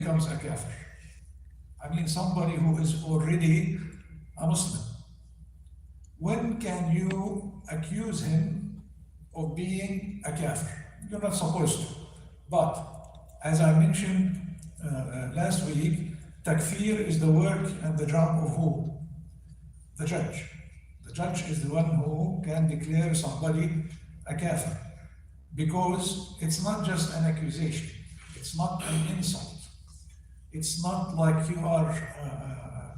becomes a kafir. I mean somebody who is already a Muslim. When can you accuse him of being a kafir? You're not supposed to. But as I mentioned last week, takfir is the work and the job of who? The judge. The judge is the one who can declare somebody a kafir. Because it's not just an accusation. It's not an insult. It's not like you are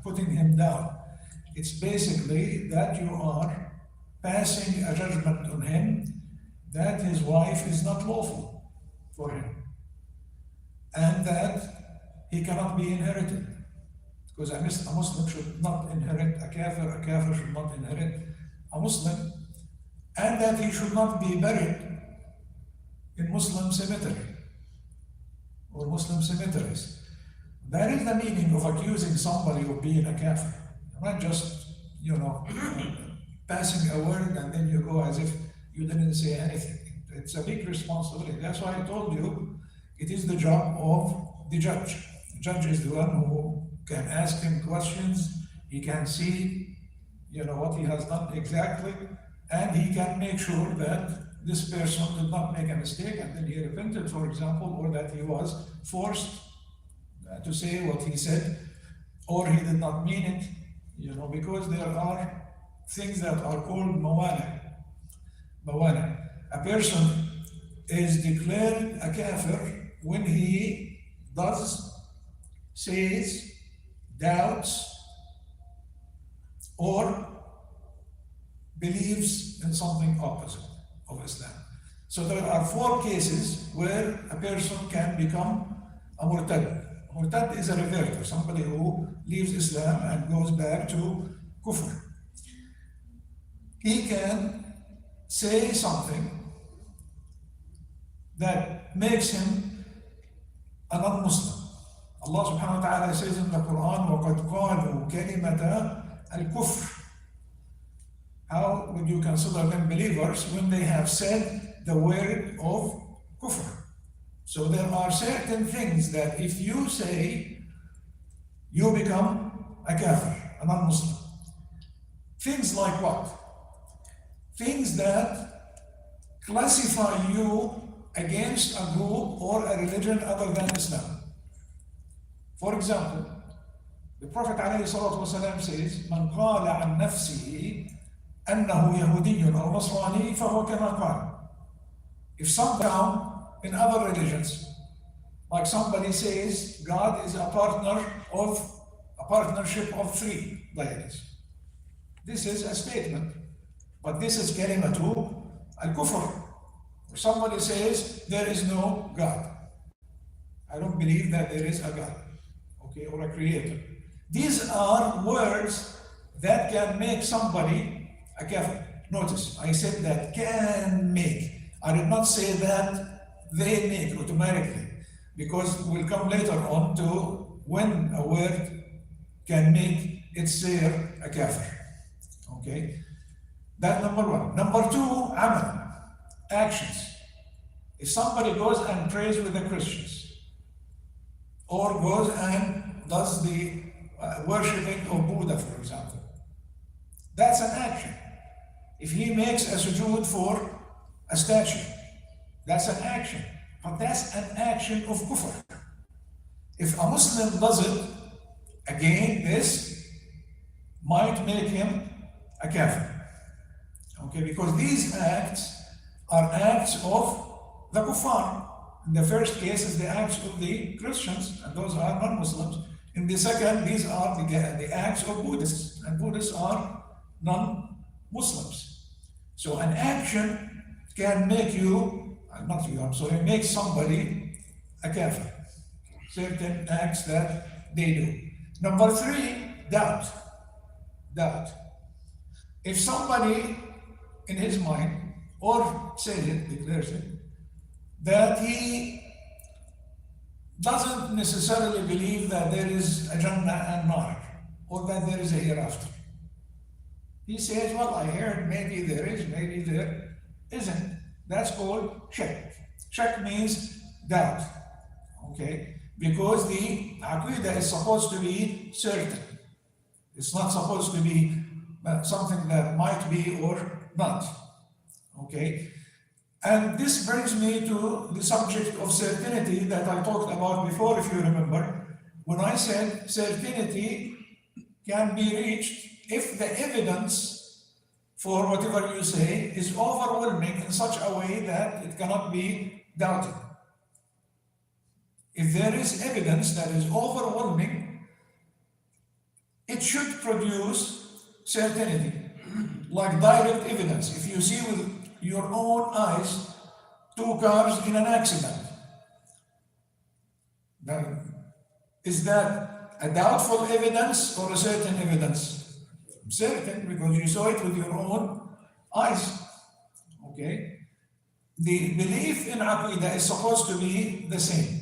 putting him down. It's basically that you are passing a judgment on him that his wife is not lawful for him and that he cannot be inherited. Because a Muslim should not inherit a kafir should not inherit a Muslim, and that he should not be buried in Muslim cemetery or Muslim cemeteries. That is the meaning of accusing somebody of being a kafir. Not just, passing a word and then you go as if you didn't say anything. It's a big responsibility. That's why I told you it is the job of the judge. The judge is the one who can ask him questions. He can see, what he has done exactly, and he can make sure that this person did not make a mistake and then he repented, for example, or that he was forced to say what he said, or he did not mean it, because there are things that are called mawani. Mawani. A person is declared a kafir when he does, says, doubts, or believes in something opposite of Islam. So there are 4 cases where a person can become a murtad. Murtad is a reverter, somebody who leaves Islam and goes back to kufr. He can say something that makes him a non-Muslim. Allah subhanahu wa ta'ala says in the Quran, وَقَدْ قَالُوا كَلِمَةَ الْكُفْرِ. How would you consider them believers when they have said the word of kufr? So there are certain things that if you say, you become a kafir, a non-Muslim. Things like what? Things that classify you against a group or a religion other than Islam. For example, the Prophet ﷺ says, من قال عن نفسه أنه يهودي أو نصراني فهو كما قال. If someone in other religions, like somebody says God is a partnership of 3 deities. This is a statement, but this is kalimatu al-kufr. Or somebody says there is no God. I don't believe that there is a God, or a creator. These are words that can make somebody a kafir. Notice, I said that can make. I did not say that they make automatically, because we'll come later on to when a word can make its sayer a kafir. Okay? That's number 1. Number 2, amal, actions. If somebody goes and prays with the Christians, or goes and does the worshipping of Buddha, for example, that's an action. If he makes a sujood for a statue, that's an action. But that's an action of kufr. If a Muslim does it, again, this might make him a kafir. Okay, because these acts are acts of the kuffar. In the first case is the acts of the Christians, and those are non-Muslims. In the second, these are the acts of Buddhists, and Buddhists are non-Muslims. So an action can make make somebody a kafir. Certain acts that they do. Number 3, doubt. Doubt. If somebody in his mind, or says it, declares it, that he doesn't necessarily believe that there is a Jannah and Nar, or that there is a hereafter. He says, well, I heard maybe there is, maybe there isn't. That's called shak. Shak means doubt. Okay? because the aqidah is supposed to be certain. It's not supposed to be something that might be or not. Okay? And this brings me to the subject of certainty that I talked about before, if you remember, when I said certainty can be reached if the evidence for whatever you say is overwhelming in such a way that it cannot be doubted. If there is evidence that is overwhelming, it should produce certainty, like direct evidence. If you see with your own eyes 2 cars in an accident, then is that a doubtful evidence or a certain evidence? Certain, because you saw it with your own eyes. Okay? The belief in Aqidah is supposed to be the same.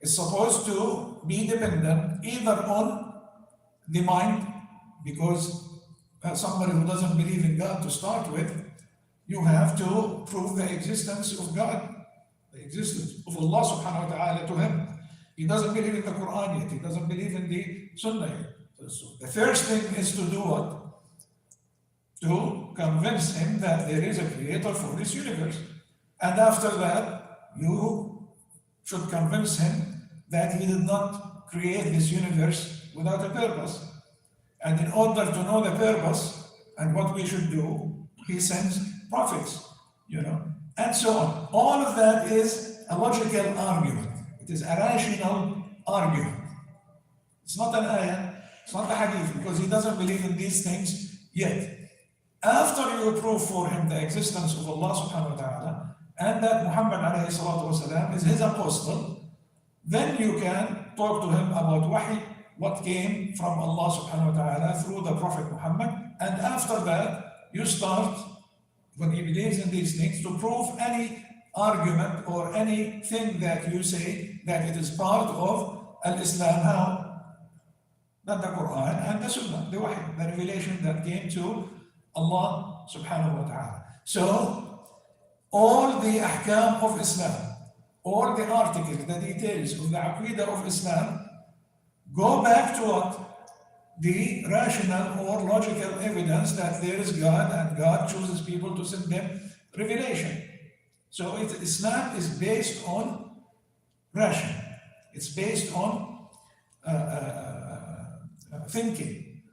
It's supposed to be dependent either on the mind, because somebody who doesn't believe in God to start with, you have to prove the existence of God, the existence of Allah subhanahu wa ta'ala to him. He doesn't believe in the Quran yet, he doesn't believe in the Sunnah yet. So the first thing is to do what? To convince him that there is a creator for this universe. And after that, you should convince him that he did not create this universe without a purpose. And in order to know the purpose and what we should do, he sends prophets, and so on. All of that is a logical argument. It is a rational argument. It's not an ayah, it's not a hadith, because he doesn't believe in these things yet. After you prove for him the existence of Allah subhanahu wa ta'ala and that Muhammad alayhi salatu wasalam is his apostle, then you can talk to him about wahi, what came from Allah subhanahu wa ta'ala through the Prophet Muhammad, and after that you start, when he believes in these things, to prove any argument or anything that you say that it is part of Al-Islam. How? Not the Quran and the Sunnah, the wahi, the revelation that came to Allah subhanahu wa ta'ala. So, all the ahkam of Islam, all the articles, the details of the aqidah of Islam go back to what? The rational or logical evidence that there is God and God chooses people to send them revelation. So Islam is based on ration. It's based on thinking.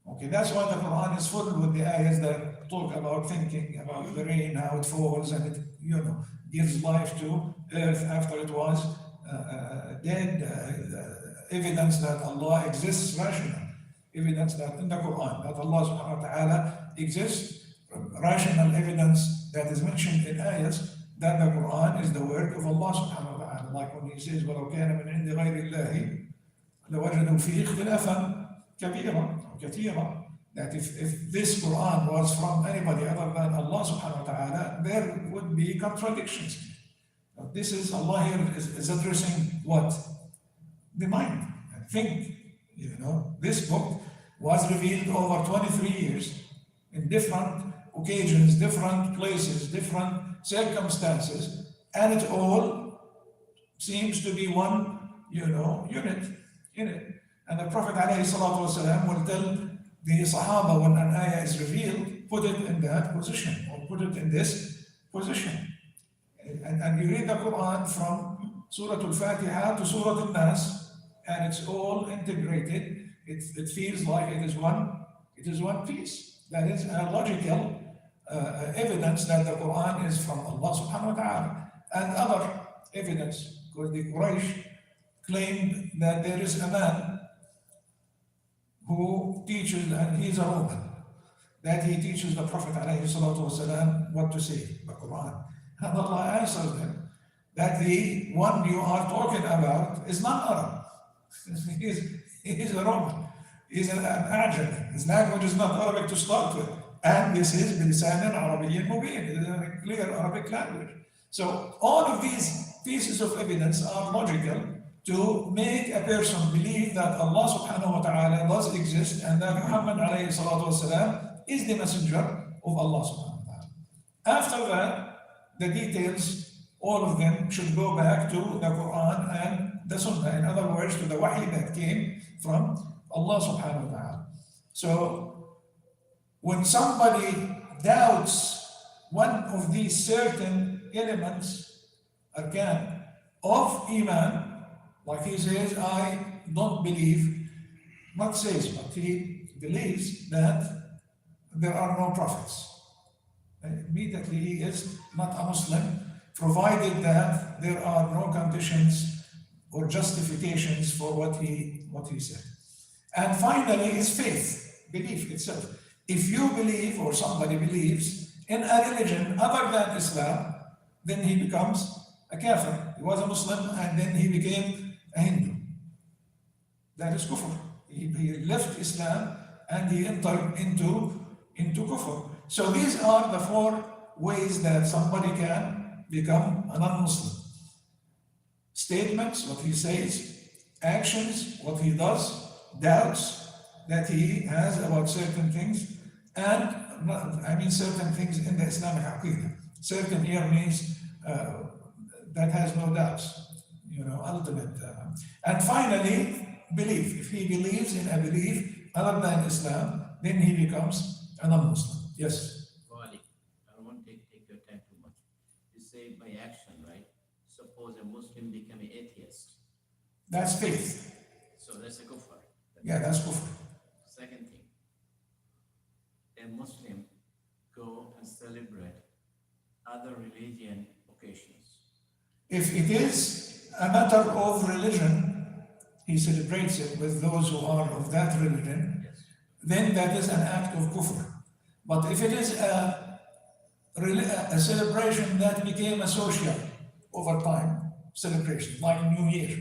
Okay, that's why the Quran is full with the ayahs that talk about thinking, about the rain, how it falls, and it, gives life to earth after it was dead. Evidence that Allah exists, rational. Evidence that in the Quran, that Allah subhanahu wa ta'ala exists, rational evidence that is mentioned in ayahs, that the Quran is the work of Allah subhanahu wa ta'ala. Like when he says, وَلَوْ كَانَ مِنْ عِنْدِ غَيْرِ اللَّهِ لَوَجَدُوا فِيهِ اخْتِلَافًا كَبِيرًا كَثِيرًا. That if this Quran was from anybody other than Allah subhanahu wa ta'ala, there would be contradictions. But this is, Allah here is addressing what? The mind. Think. This book was revealed over 23 years in different occasions, different places, different circumstances, and it all seems to be one, unit in it. And the Prophet ﷺ will tell the Sahaba when an ayah is revealed, put it in that position, or put it in this position. And you read the Quran from Surat Al-Fatiha to Surat Al-Nas, and it's all integrated. It feels like it is one piece. That is a logical evidence that the Quran is from Allah subhanahu wa ta'ala. And other evidence, because the Quraysh claimed that there is a man who teaches, and he's a Roman, that he teaches the Prophet ﷺ what to say, the Quran. And Allah answered him that the one you are talking about is not Arab. He's a Roman. He's an Ajami. His language is not Arabic to start with. And this is بِلِسَانٍ عَرَبِيٍّ مُبِينٍ. It is a clear Arabic language. So all of these pieces of evidence are logical to make a person believe that Allah subhanahu wa ta'ala does exist and that Muhammad alayhi salatu wasalam is the messenger of Allah subhanahu wa ta'ala. After that, the details all of them should go back to the Quran and the Sunnah. In other words, to the wahi that came from Allah subhanahu wa ta'ala. So when somebody doubts one of these certain elements, arkan, of Iman, like he says, I don't believe, not says, but he believes that there are no prophets. Immediately he is not a Muslim, provided that there are no conditions or justifications for what he said. And finally is faith, belief itself. If you believe or somebody believes in a religion other than Islam, then he becomes a kafir. He was a Muslim and then he became a Hindu. That is kufr. He left Islam and he entered into kufr. So these are the four ways that somebody can become a non-Muslim. Statements, what he says; actions, what he does; doubts that he has about certain things, and certain things in the Islamic Aqidah. Certain here means that has no doubts, ultimate. And finally, belief. If he believes in a belief other than Islam, then he becomes a non-Muslim. Yes. Wali, I don't want to take your time too much. You say by action, right? Suppose a Muslim become an atheist. That's faith. So that's a kufr. Yeah, that's kufr. Second thing, a Muslim go and celebrate other religion occasions. If it is a matter of religion, he celebrates it with those who are of that religion, Yes. then that is an act of kufr. But if it is a celebration that became a social over time celebration, like New Year,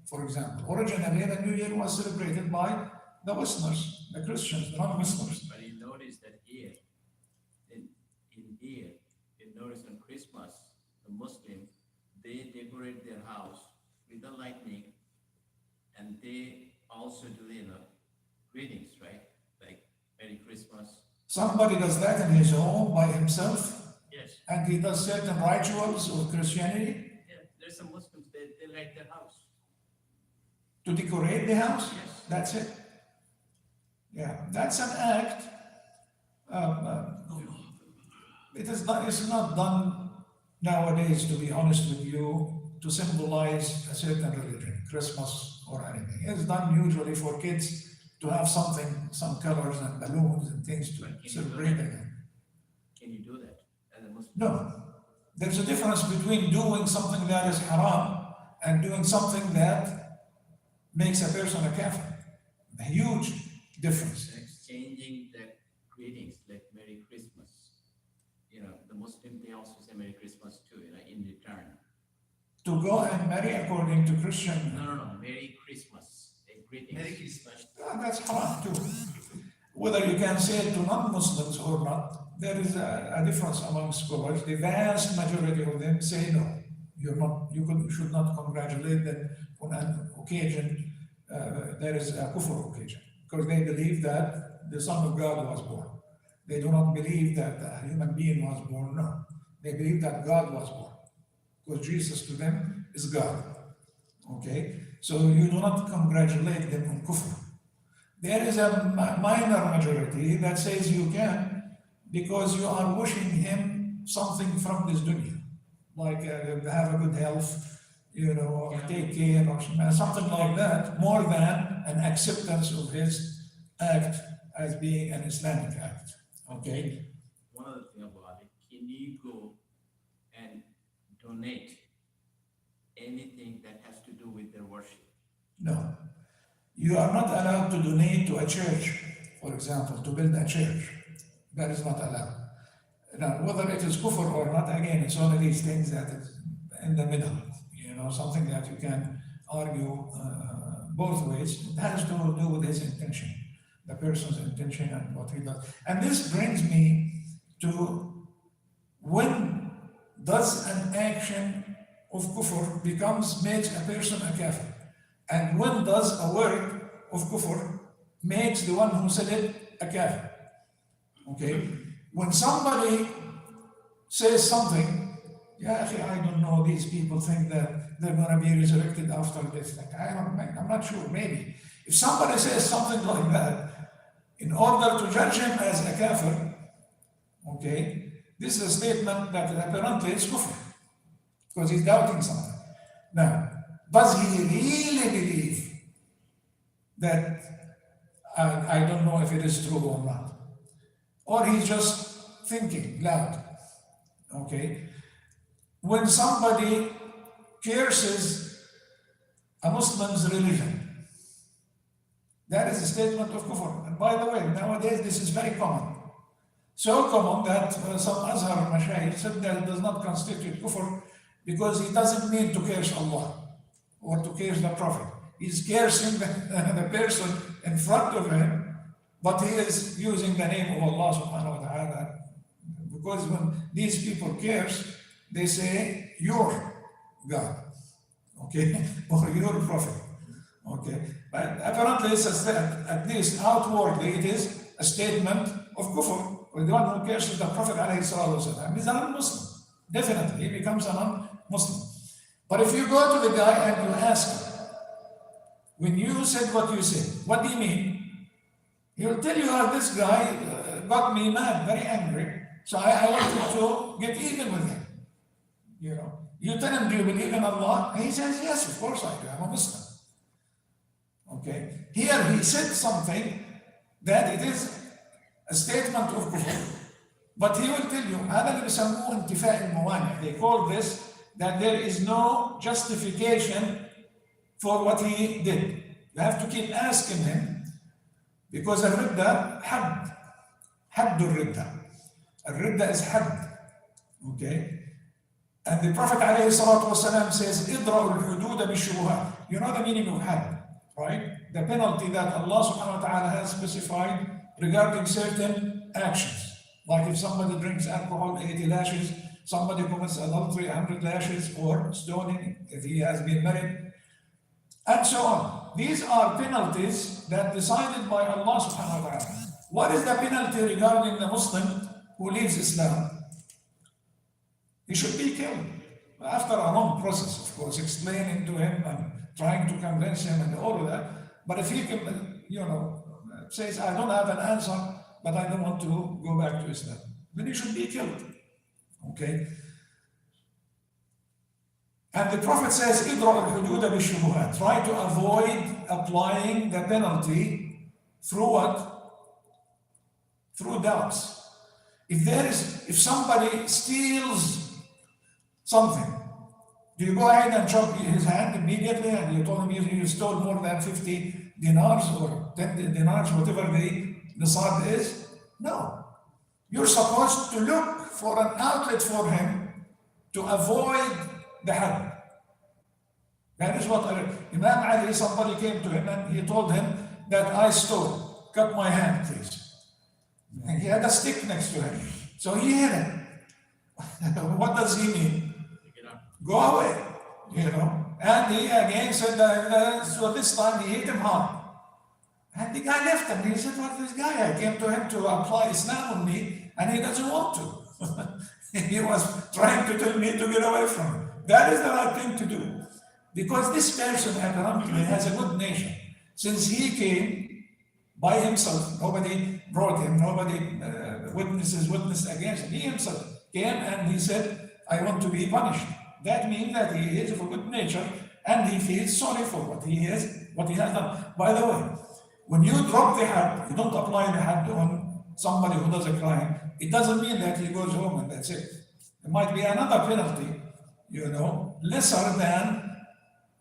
for example. Originally, the New Year was celebrated by the Westerners, the Christians, the non-Muslims. But you notice that here, in here, you notice on Christmas, the Muslim, they decorate their house with the lightning, and they also do, greetings, right? Like Merry Christmas. Somebody does that in his home by himself, Yes. and he does certain rituals of Christianity Yeah, there's some Muslims, they light their house. to decorate the house. Yes. That's it. Yeah, that's an act. It's not done nowadays, to be honest with you, to symbolize a certain religion, Christmas or anything. It's done usually for kids to have something, some colors and balloons and things to celebrate again. Can you do that as a Muslim? No. There's a difference between doing something that is haram and doing something that makes a person a kafir. A huge difference. Exchanging the greetings like Merry Christmas. The Muslim, they also say Merry Christmas too, in return. To go and marry according to Christian, No. Merry Christmas. Greetings. Merry Christmas. that's haram too. Whether you can say it to non-Muslims or not, there is a difference among scholars. The vast majority of them say no. You should not congratulate them on an occasion. There is a kufr occasion, because they believe that the Son of God was born. They do not believe that a human being was born. No, they believe that God was born, because Jesus to them is God. Okay, so you do not congratulate them on kufr. There is a minor majority that says you can, because you are wishing him something from this dunya, like have a good health, or take care, or something like that, more than an acceptance of his act as being an Islamic act. Okay? One other thing about it, can you go and donate anything that has to do with their worship? No. You are not allowed to donate to a church, for example, to build a church. That is not allowed. Now, whether it is kufr or not, again, it's one of these things that is in the middle, something that you can argue both ways. It has to do with his intention, the person's intention and what he does. And this brings me to, when does an action of kufr makes a person a kafir? And when does a word of kufr makes the one who said it a kafir? Okay? When somebody says something Yeah, akhi, I don't know. These people think that they're going to be resurrected after death. Like, I'm not sure. Maybe. If somebody says something like that, in order to judge him as a kafir, okay, this is a statement that apparently is kufr, because he's doubting something. Now, does he really believe that, I don't know if it is true or not, or he's just thinking loud, okay? When somebody curses a Muslim's religion, that is a statement of kufr. And by the way, nowadays this is very common. So common that some Azhar Mashayikh said that it does not constitute kufr because he doesn't mean to curse Allah or to curse the Prophet. He's cursing the person in front of him, but he is using the name of Allah subhanahu wa ta'ala. Because when these people curse, they say, your God, okay, or your Prophet, okay. But apparently, at least outwardly, it is a statement of kufr. Or the one who curses the Prophet ﷺ is a non-Muslim. Definitely, he becomes a non-Muslim. But if you go to the guy and you ask him, when you said what you said, what do you mean? He'll tell you how this guy got me mad, very angry. So I wanted to get even with him. You know, you tell him, do you believe in Allah? And he says, yes, of course I do. I'm a Muslim. Okay. Here he said something that it is a statement of kufr, but he will tell you, هذا اللي بيسموه انتفاء الموانع. They call this that there is no justification for what he did. You have to keep asking him, because الردة حد الردة. الردة is حد. Okay. And the Prophet ﷺ says, إِدْرَأُ الْحُدُودَ بِالشُّبُهَاتِ. You know the meaning of had, right? The penalty that Allah subhanahu wa ta'ala has specified regarding certain actions. Like if somebody drinks alcohol, 80 lashes, somebody commits adultery, 100 lashes, or stoning if he has been married, and so on. These are penalties that decided by Allah subhanahu wa ta'ala. What is the penalty regarding the Muslim who leaves Islam? He should be killed. After a long process, of course, explaining to him and trying to convince him and all of that. But if he can, says, I don't have an answer, but I don't want to go back to Islam, then he should be killed. Okay? And the Prophet says, إِدْرَأُ الْحُدُودَ بِالشُّبُهَاتِ. Try to avoid applying the penalty through what? Through doubts. If somebody steals something, do you go ahead and chop his hand immediately and you told him you stole more than 50 dinars or 10 dinars, whatever the nisab is? No. You're supposed to look for an outlet for him to avoid the had. That is what Imam Ali, somebody came to him and he told him that I stole, cut my hand please. And he had a stick next to him. So he hit him. What does he mean? Go away, And he again said, so this time he hit him hard. And the guy left him. He said, what's this guy? I came to him to apply Islam on me, and he doesn't want to. He was trying to tell me to get away from him. That is the right thing to do. Because this person apparently has a good nature. Since he came by himself, nobody brought him, nobody witnessed against him. He himself came and he said, I want to be punished. That means that he is of a good nature and he feels sorry for what he has done. By the way, when you drop the had, you don't apply the had on somebody who does a crime. It doesn't mean that he goes home and that's it. There might be another penalty, lesser than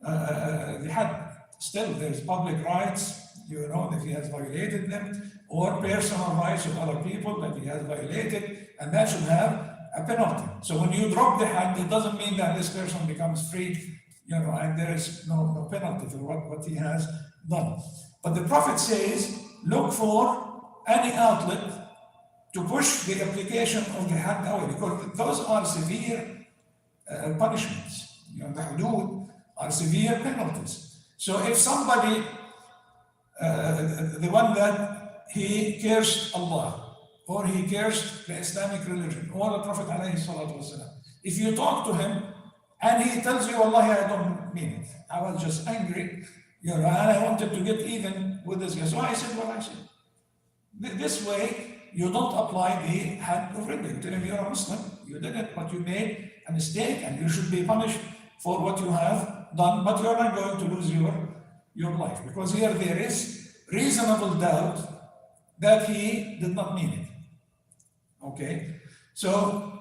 the had. Still, there's public rights, if he has violated them, or personal rights of other people that he has violated, and that should have a penalty. So when you drop the had, it doesn't mean that this person becomes free, and there is no penalty for what he has done. But the Prophet says, look for any outlet to push the application of the had away, because those are severe punishments. The hudud are severe penalties. So if somebody, the one that he cursed Allah, or he cursed the Islamic religion, or the Prophet ﷺ, If you talk to him and he tells you, Wallahi, I don't mean it. I was just angry, and I wanted to get even with this guy. So I said what I said. This way, you don't apply the hand of ridda. You tell him you're a Muslim, you did it, but you made a mistake and you should be punished for what you have done, but you're not going to lose your life. Because here there is reasonable doubt that he did not mean it. Okay? So,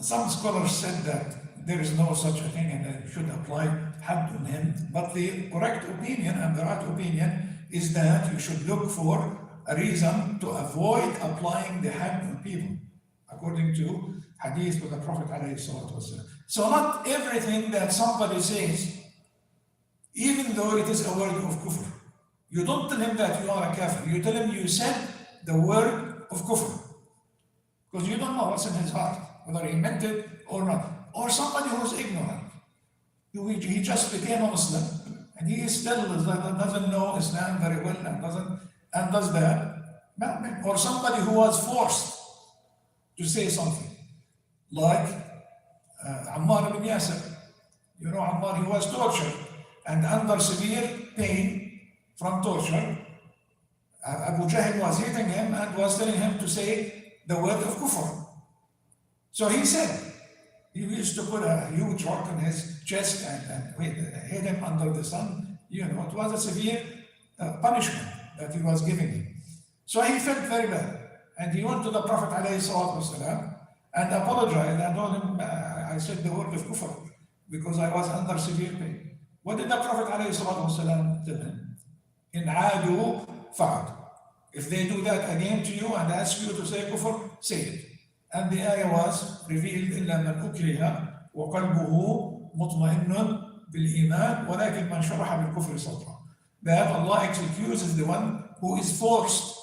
some scholars said that there is no such a thing and that you should apply had on him, but the correct opinion and the right opinion is that you should look for a reason to avoid applying the had on people, according to hadith with the Prophet ﷺ. So not everything that somebody says, even though it is a word of kufr, you don't tell him that you are a kafir, you tell him you said the word of kufr, because you don't know what's in his heart, whether he meant it or not. Or somebody who's ignorant, he just became a Muslim and he still doesn't know Islam very well and does that. Or somebody who was forced to say something, like Ammar ibn Yasir. You know, Ammar, he was tortured and under severe pain from torture. Abu Jahl was hitting him and was telling him to say the word of kufr. So he said, he used to put a huge rock on his chest and hit him under the sun. You know, it was a severe punishment that he was giving him. So he felt very bad. And he went to the Prophet ﷺ and apologized and told him, I said the word of kufr because I was under severe pain. What did the Prophet ﷺ tell him? In adu fa'ad. If they do that again to you and ask you to say kufr, say it. And the ayah was revealed, إِلَّا مَنْ أُكْرِهَ وَقَلْبُهُ مُطْمَئِنٌ بِالْإِيمَانِ وَلَكِنْ مَنْ شَرَحَ بِالْكُفْرِ صَدْرًا. That Allah excuses the one who is forced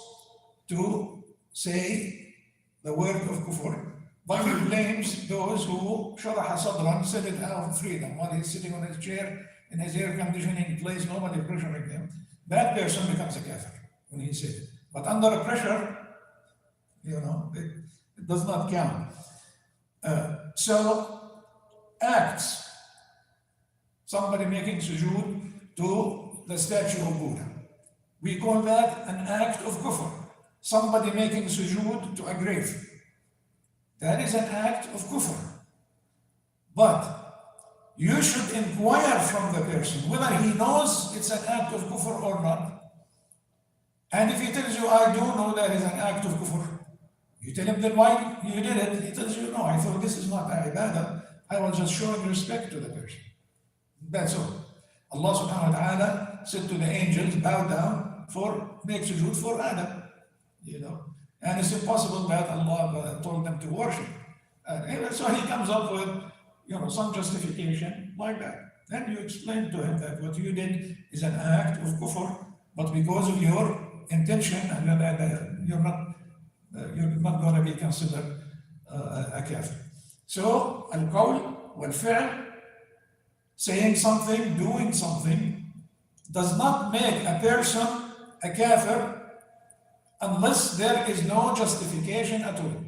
to say the word of kufr, but he blames those who sharaha sadran, said it out of freedom, while he's sitting on his chair in his air conditioning place, nobody pressuring him. That person becomes a kafir when he said it. But under pressure, you know, it does not count. So, acts, somebody making sujood to the statue of Buddha. We call that an act of kufr. Somebody making sujood to a grave. That is an act of kufr. But you should inquire from the person whether he knows it's an act of kufr or not. And if he tells you, I do know that is an act of kufr, you tell him, then why you did it? He tells you, no, I thought this is not ibadah. I was just showing respect to the person. That's all. Allah subhanahu wa ta'ala said to the angels, bow down make sujood for Adam. You know, and it's impossible that Allah told them to worship. So he comes up with, you know, some justification like that. Then you explain to him that what you did is an act of kufr, but because of your intention, and you're not going to be considered a kafir. So, al-qawl wal-fi'l, saying something, doing something, does not make a person a kafir unless there is no justification at all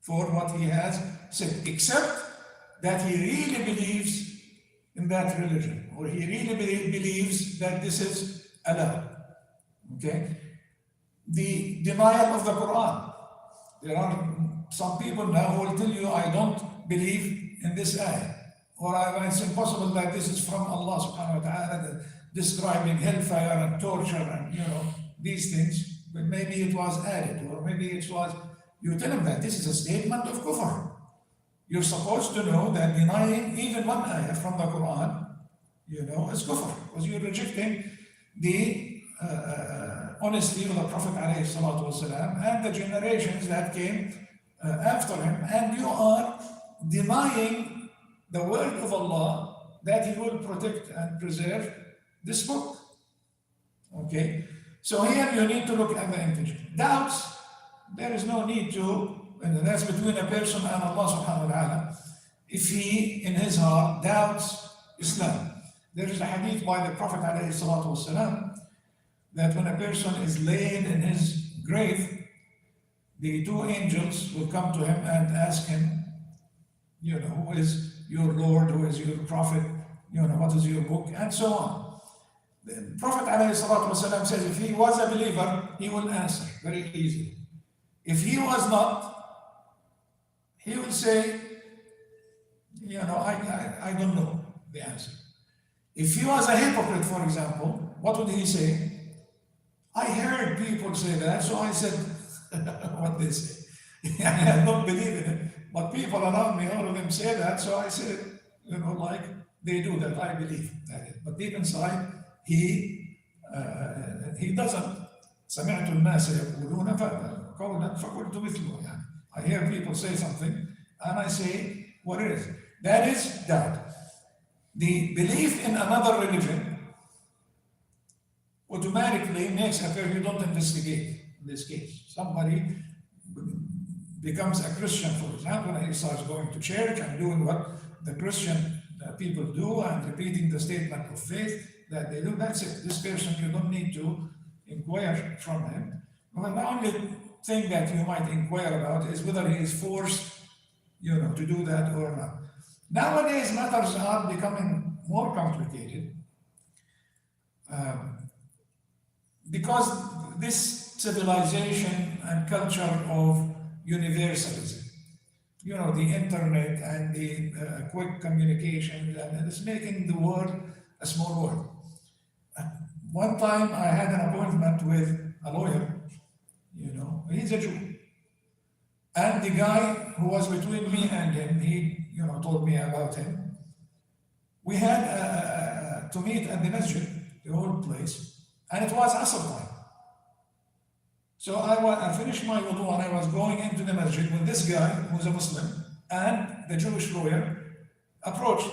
for what he has said, except that he really believes in that religion, or he really believes that this is allowed. Okay? The denial of the Quran. There are some people now who will tell you, I don't believe in this ayah, or it's impossible that this is from Allah subhanahu wa ta'ala, describing hellfire and torture and, you know, these things, but maybe it was added, or maybe it was, you tell them that this is a statement of kufr. You're supposed to know that denying even one ayah from the Quran, you know, is kufr, because you're rejecting the honesty of the Prophet ﷺ and the generations that came after him, and you are denying the word of Allah that He will protect and preserve this book. Okay? So here you need to look at the intention. Doubts, there is no need to, and that's between a person and Allah subhanahu wa ta'ala. If he, in his heart, doubts Islam. There is a hadith by the Prophet ﷺ that when a person is laid in his grave, the two angels will come to him and ask him, who is your Lord, who is your prophet, what is your book, and so on. The Prophet ﷺ says if he was a believer, he will answer very easily. If he was not, he will say, I don't know the answer. If he was a hypocrite, for example, what would he say? I heard people say that, so I said what they say. I don't believe in it, but people around me, all of them say that, so I said, like they do that, I believe that. But deep inside, he doesn't. سمعت الناس يقولون قولا فقلت مثله. I hear people say something, and I say what it is. That is doubt. The belief in another religion automatically makes a person, you don't investigate in this case. Somebody becomes a Christian, for example, and he starts going to church and doing what the Christian people do and repeating the statement of faith that they do. That's it. This person, you don't need to inquire from him. Well, the only thing that you might inquire about is whether he is forced, to do that or not. Nowadays, matters are becoming more complicated because this civilization and culture of universalism, the internet and the quick communication, and it's making the world a small world. One time I had an appointment with a lawyer, he's a Jew. And the guy who was between me and him, he, told me about him. We had to meet at the masjid, the old place, and it was Asr time. So I finished my wudu and I was going into the masjid when this guy, who's a Muslim, and the Jewish lawyer approached.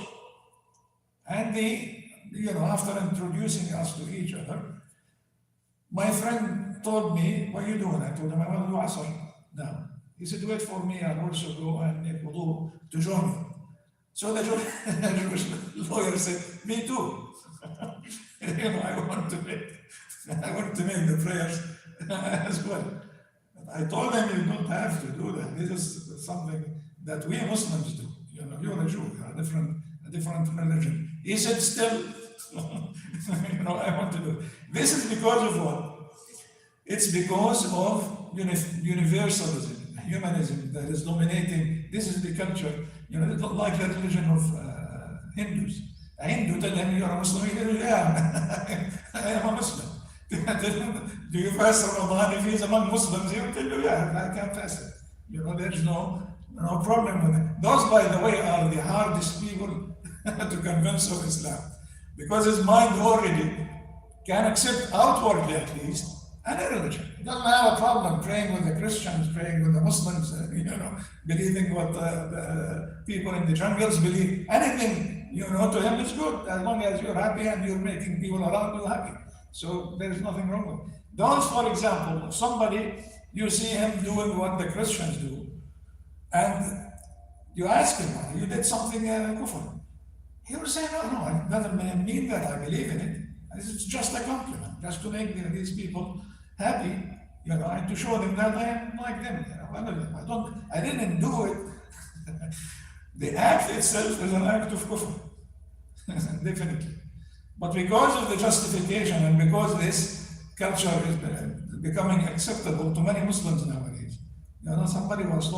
And after introducing us to each other, my friend told me, what are you doing? I told him, I want to do Asr now. He said, wait for me, I'll also go and make wudu to join you. So the Jewish lawyer said, me too. I want to make the prayers as well. I told him, you don't have to do that. This is something that we Muslims do. You're a Jew, you're a different religion. He said, still, I want to do it. This is because of what? It's because of universalism, humanism that is dominating. This is the culture, like the religion of Hindus. A Hindu tell him you're a Muslim, he says, yeah, I am a Muslim. Do you fast Ramadan? If he's among Muslims, he will tell you, yeah, I can fast it. There's no problem with it. Those, by the way, are the hardest people to convince of Islam. Because his mind already can accept outwardly at least any religion. He doesn't have a problem praying with the Christians, praying with the Muslims, believing what the people in the jungles believe. Anything, to him is good, as long as you're happy and you're making people around you happy. So there's nothing wrong with it. Those, for example, somebody, you see him doing what the Christians do, and you ask him, you did something kufr. He will say, no, it doesn't mean that I believe in it. It's just a compliment, just to make these people happy, and to show them that I am like them, I didn't do it. The act itself is an act of kufr, definitely. But because of the justification and because this culture is becoming acceptable to many Muslims nowadays, somebody was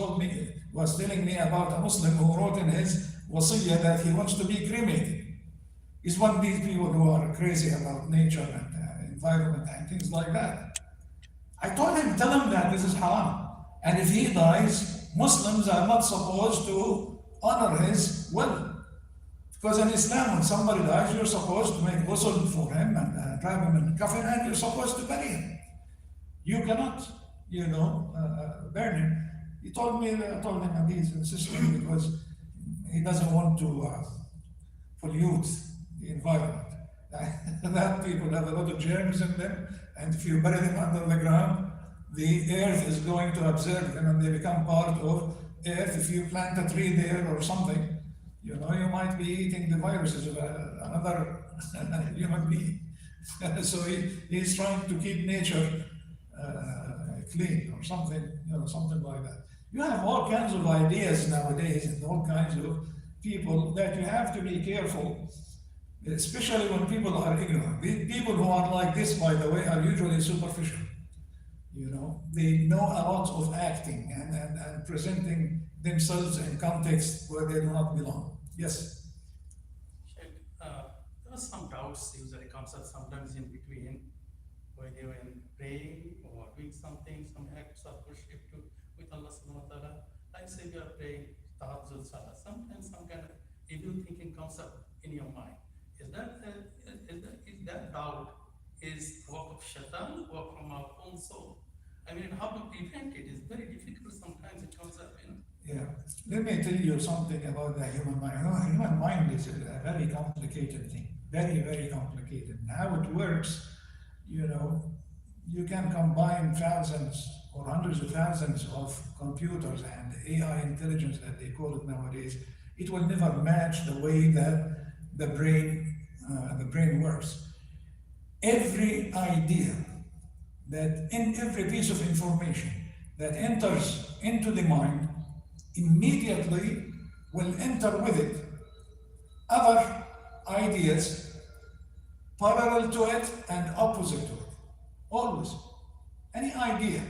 telling me about a Muslim who wrote in his wasiyah that he wants to be cremated. He's one of these people who are crazy about nature and environment and things like that. I told him, tell him that this is haram. And if he dies, Muslims are not supposed to honor his will. Because in Islam, when somebody dies, you're supposed to make ghusl for him and drive him in the coffin, and you're supposed to bury him. You cannot, burn him. I told him that he's insisting because he doesn't want to pollute the environment. That people have a lot of germs in them, and if you bury them under the ground, the earth is going to absorb them and they become part of earth. If you plant a tree there or something, you might be eating the viruses of another human being. So he's trying to keep nature, clean or something, something like that. You have all kinds of ideas nowadays and all kinds of people that you have to be careful, especially when people are ignorant. The people who are like this, by the way, are usually superficial. They know a lot of acting and presenting themselves in context where they do not belong. Yes. Sheikh, there are some doubts usually comes up sometimes in between, whether when praying or doing something, some acts of worship with Allah subhanahu wa ta'ala. Like say we are praying tahajjud salah. Sometimes some kind of evil thinking comes up in your mind. Is that doubt is work of shaitan or from our own soul? I mean, how to prevent it is very difficult. Sometimes it comes up in. Yeah. Let me tell you something about the human mind. Human mind is a very complicated thing. Very, very complicated. And how it works, you can combine thousands or hundreds of thousands of computers and AI intelligence that they call it nowadays. It will never match the way that the brain works. Every idea that in every piece of information that enters into the mind immediately will enter with it other ideas parallel to it and opposite to it. Always. Any idea.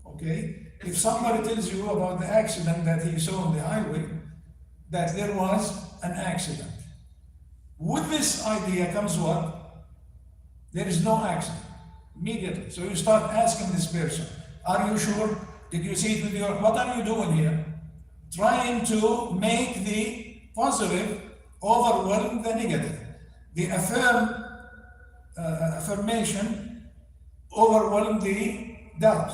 Okay? If somebody tells you about the accident that he saw on the highway, that there was an accident. With this idea comes what? There is no accident. Immediately. So you start asking this person, are you sure? Did you see it with your, what are you doing here? Trying to make the positive overwhelm the negative. The affirmation overwhelm the doubt.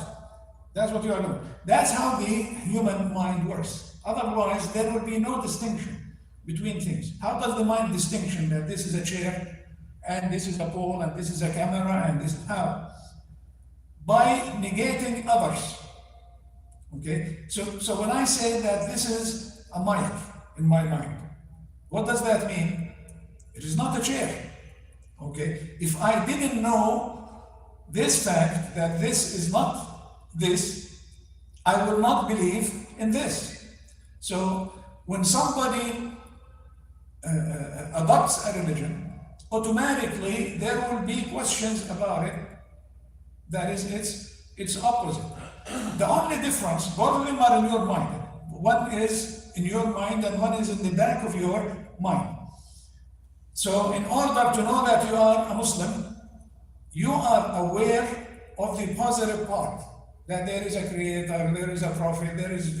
That's what you are doing. That's how the human mind works. Otherwise, there will be no distinction between things. How does the mind distinction that this is a chair and this is a pole and this is a camera and this is how? By negating others. Okay? So when I say that this is a mic in my mind, what does that mean? It is not a chair. Okay? If I didn't know this fact that this is not this, I will not believe in this. So when somebody adopts a religion, automatically there will be questions about it. That is its opposite. The only difference, both of them are in your mind. One is in your mind and one is in the back of your mind. So in order to know that you are a Muslim, you are aware of the positive part, that there is a creator, there is a prophet, there is,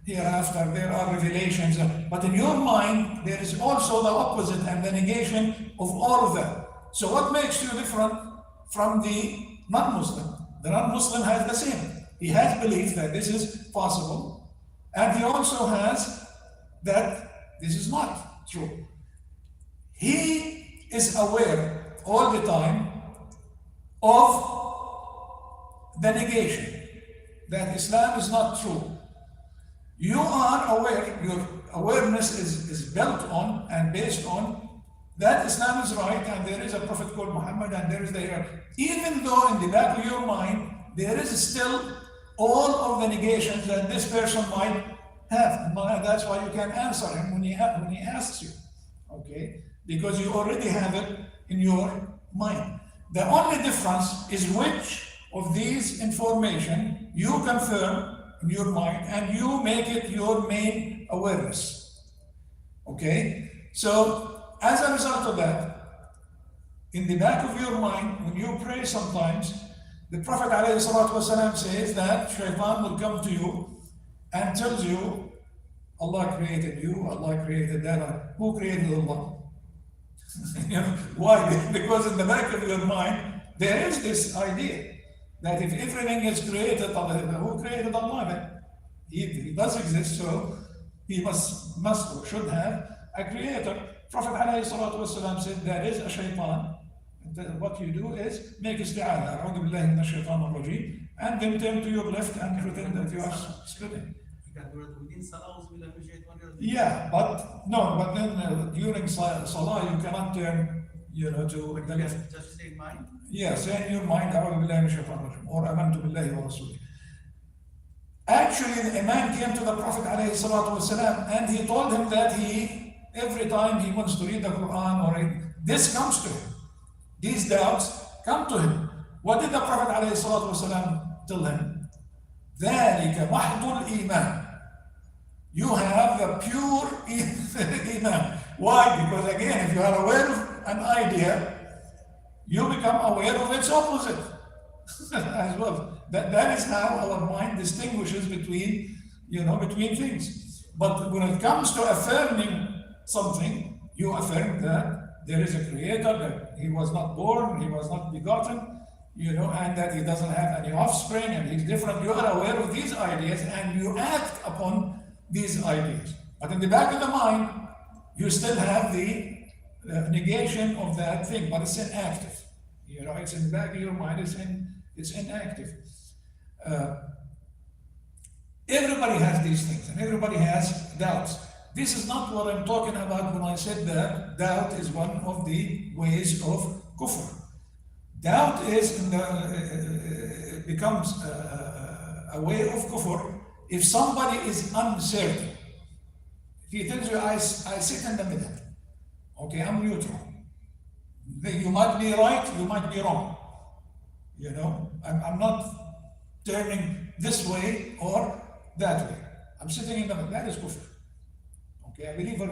hereafter, there are revelations. But in your mind, there is also the opposite and the negation of all of that. So what makes you different from the non-Muslim? The non-Muslim has the same. He has belief that this is possible, and he also has that this is not true. He is aware all the time of the negation, that Islam is not true. You are aware, your awareness is built on and based on that Islam is right and there is a prophet called Muhammad and there is the even though in the back of your mind there is still all of the negations that this person might have. And that's why you can answer him when he asks you. Okay? Because you already have it in your mind. The only difference is which of these information you confirm in your mind and you make it your main awareness. Okay? So, as a result of that, in the back of your mind, when you pray sometimes, the Prophet ﷺ says that Shaitan will come to you and tells you, Allah created you, Allah created that. Who created Allah? Why? Because in the back of your mind, there is this idea that if everything is created, who created Allah then? He does exist, so he must or should have a creator. Prophet ﷺ said there is a shaitan. What you do is make isti'adha, a'udhu billahi minash shaitanir rajeem, and then turn to your left and pretend that you are spitting. You can do it within salah. Yeah, but then during salah you cannot turn to Just say mine. yeah, say in your mind, أعوذ بالله من الشيطان الرجيم, or آمنت بالله ورسوله. Actually, a man came to the Prophet ﷺ and he told him that every time he wants to read the Quran this comes to him. These doubts come to him. What did the Prophet ﷺ tell him? ذَلِكَ مَحْضُ الْإِيمَانِ. You have the pure Iman. Why? Because again, if you are aware of an idea, you become aware of its opposite as well. That is how our mind distinguishes between things. But when it comes to affirming something, you affirm that there is a creator, that he was not born, he was not begotten, and that he doesn't have any offspring, and he's different. You are aware of these ideas and you act upon these ideas. But in the back of the mind, you still have the negation of that thing, but it's inactive. It's in the back of your mind, it's inactive. Everybody has these things, and everybody has doubts. This is not what I'm talking about when I said that doubt is one of the ways of kufr. Doubt becomes a way of kufr if somebody is uncertain. If he tells you, I sit in the middle, okay, I'm neutral. You might be right, you might be wrong. I'm not turning this way or that way. I'm sitting in the middle. That is kufr. Okay, a believer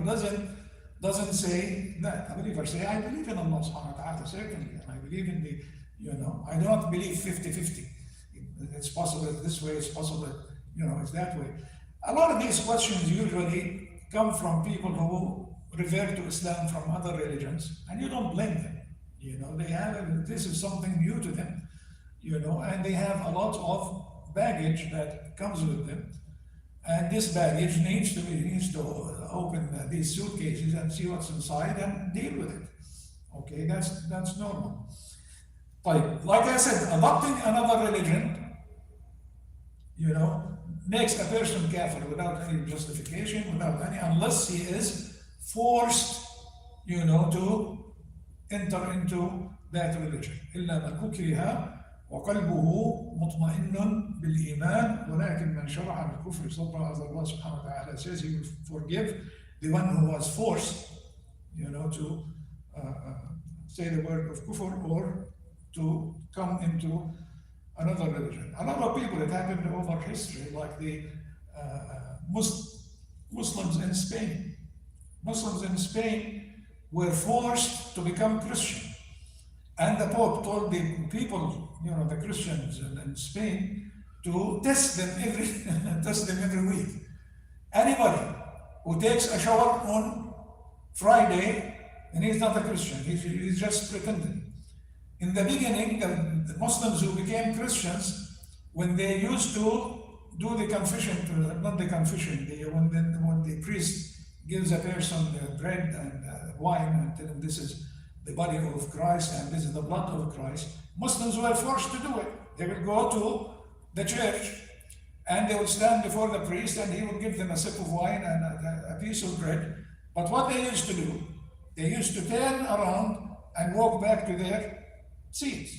doesn't say that. A believer say, I believe in Allah subhanahu wa ta'ala, certainly. And I believe in I do not believe 50-50. It's possible this way, it's possible, it's that way. A lot of these questions usually come from people who revert to Islam from other religions, and you don't blame them. This is something new to them, and they have a lot of baggage that comes with them. And this baggage needs to open these suitcases and see what's inside and deal with it. Okay, that's normal. But like I said, adopting another religion, makes a person kafir without any justification, unless he is forced, to enter into that religion. إلا من أكره وقلبه مطمئن بالإيمان ولكن من شرح بالكفر صدره, as Allah subhanahu wa ta'ala says, He will forgive the one who was forced, to say the word of kufr or to come into another religion. A lot of people, it happened over history, like the Muslims in Spain. Muslims in Spain were forced to become Christian. And the Pope told the people, the Christians in Spain, to test them every week. Anybody who takes a shower on Friday, and he's not a Christian, he's just pretending. In the beginning, the Muslims who became Christians, when they used to do the confession, when the priest gives a person bread and wine and tell him this is the body of Christ and this is the blood of Christ, Muslims were forced to do it. They would go to the church and they would stand before the priest and he would give them a sip of wine and a piece of bread. But what they used to do, they used to turn around and walk back to their seats.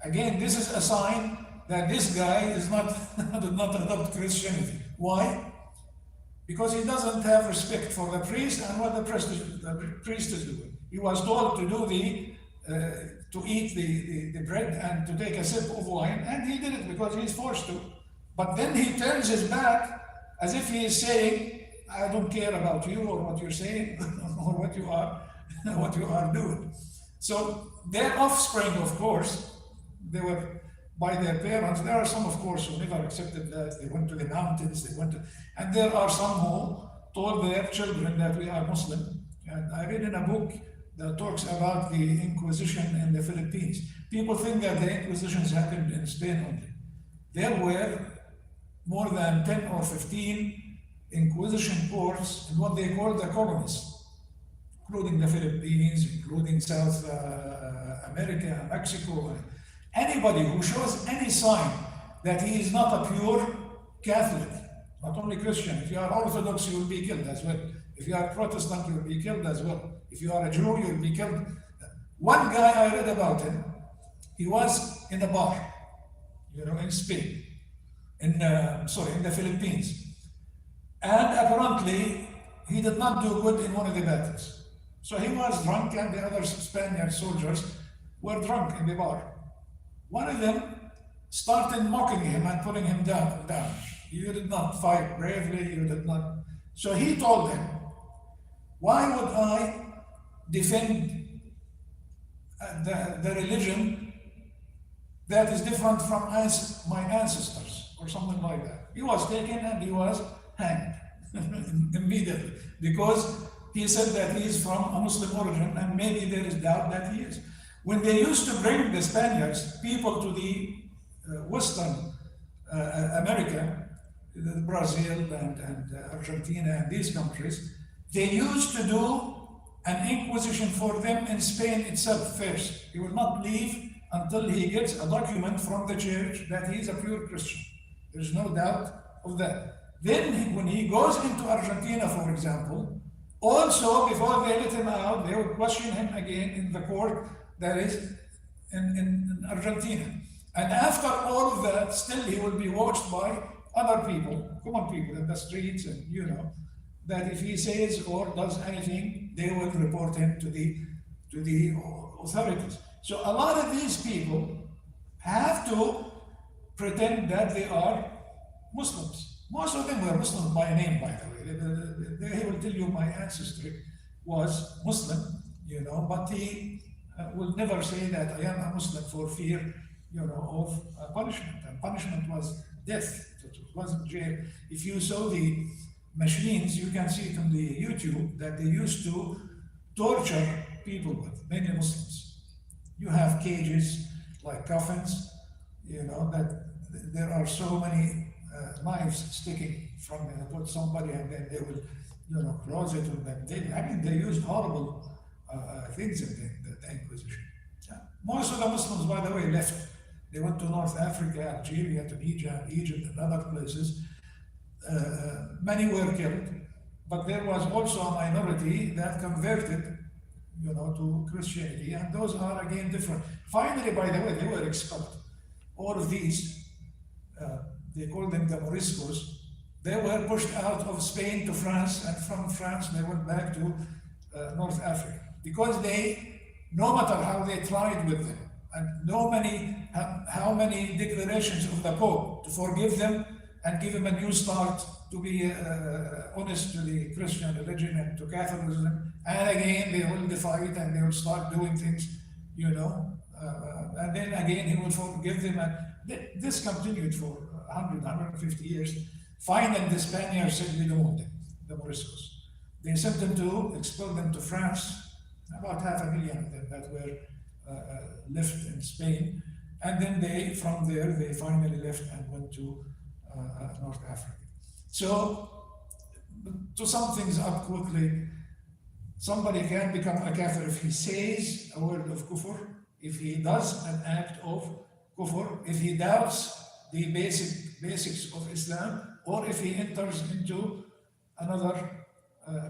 Again, this is a sign that this guy is not adopt Christianity. Why? Because he doesn't have respect for the priest and what the priest is doing. He was told to do to eat the bread and to take a sip of wine, and he did it because he's forced to. But then he turns his back as if he is saying, I don't care about you or what you're saying or what you are doing. So their offspring, of course, they were by their parents. There are some, of course, who never accepted that. They went to the mountains, and there are some who told their children that we are Muslim. And I read in a book that talks about the Inquisition in the Philippines. People think that the Inquisitions happened in Spain only. There were more than 10 or 15 Inquisition courts in what they call the colonies, including the Philippines, including South America, Mexico. Anybody who shows any sign that he is not a pure Catholic, not only Christian, if you are Orthodox, you will be killed as well. If you are Protestant, you'll be killed as well. If you are a Jew, you'll be killed. One guy I read about him, he was in a bar, in Spain, in the Philippines. And apparently, he did not do good in one of the battles. So he was drunk, and the other Spaniard soldiers were drunk in the bar. One of them started mocking him and putting him down. You did not fight bravely, you did not. So he told him, why would I defend the religion that is different from my ancestors, or something like that? He was taken and he was hanged immediately, because he said that he is from a Muslim origin, and maybe there is doubt that he is. When they used to bring the Spaniards, people to the Western America, Brazil and Argentina and these countries, they used to do an inquisition for them in Spain itself first. He will not leave until he gets a document from the church that he is a pure Christian. There's no doubt of that. Then when he goes into Argentina, for example, also before they let him out, they would question him again in the court that is in Argentina. And after all of that, still he will be watched by other people, common people in the streets, and that if he says or does anything, they will report him to the authorities. So a lot of these people have to pretend that they are Muslims. Most of them were Muslims by name, by the way. He will tell you my ancestry was Muslim, but he will never say that I am a Muslim for fear, of punishment. And punishment was death. It wasn't jail. If you saw the machines, you can see it on the YouTube that they used to torture people with, many Muslims. You have cages like coffins, that there are so many knives sticking from them. They put somebody and then they will, close it with them. They used horrible things in the Inquisition. Yeah. Most of the Muslims, by the way, left. They went to North Africa, Algeria, Tunisia, Egypt, and other places. Many were killed, but there was also a minority that converted, to Christianity, and those are again different. Finally, by the way, they were expelled. All of these, they call them the Moriscos, they were pushed out of Spain to France, and from France they went back to North Africa, because no matter how they tried with them, and how many declarations of the Pope to forgive them and give them a new start, to be honest to the Christian religion and to Catholicism, and again they will defy it and they will start doing things, and then again he will forgive them, and this continued for 150 years. Finally, the Spaniards said, we don't want them, the Moriscos. They sent them to expel them to France, about 500,000 of them that were left in Spain, and then from there they finally left and went to North Africa. So, to sum things up quickly, somebody can become a kafir if he says a word of kufr, if he does an act of kufr, if he doubts the basics of Islam, or if he enters into another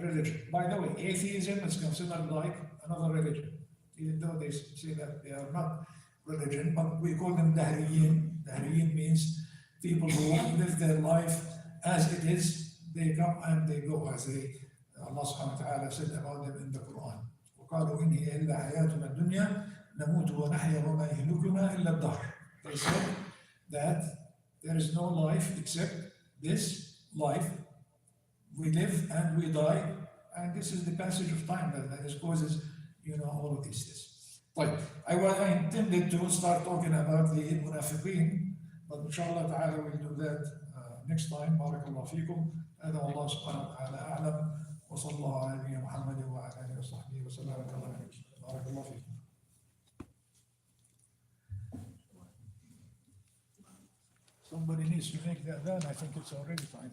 religion. By the way, atheism is considered like another religion, even though they say that they are not religion, but we call them Dahriyin. Dahriyin means people who live their life as it is. They come and they go, as Allah subhanahu wa ta'ala said about them in the Quran. وَقَالُوا إِنْ هِيَ إِلَّا حَيَاتُنَا الدُّنْيَا نَمُوتُ وَنَحْيَا وَمَا يَهْلُكُنَا إِلَّا الدَّهْرُ. They said that there is no life except this life. We live and we die, and this is the passage of time that causes, all of these things. Right. I intended to start talking about the munafiqeen, but inshallah ta'ala we'll do that next time. Barakallahu feekum. هذا والله سبحانه وتعالى أعلم وصلى الله على نبينا محمد وعلى آله وصحبه وسلم. بارك الله فيكم. Somebody needs to make that done. I think it's already time.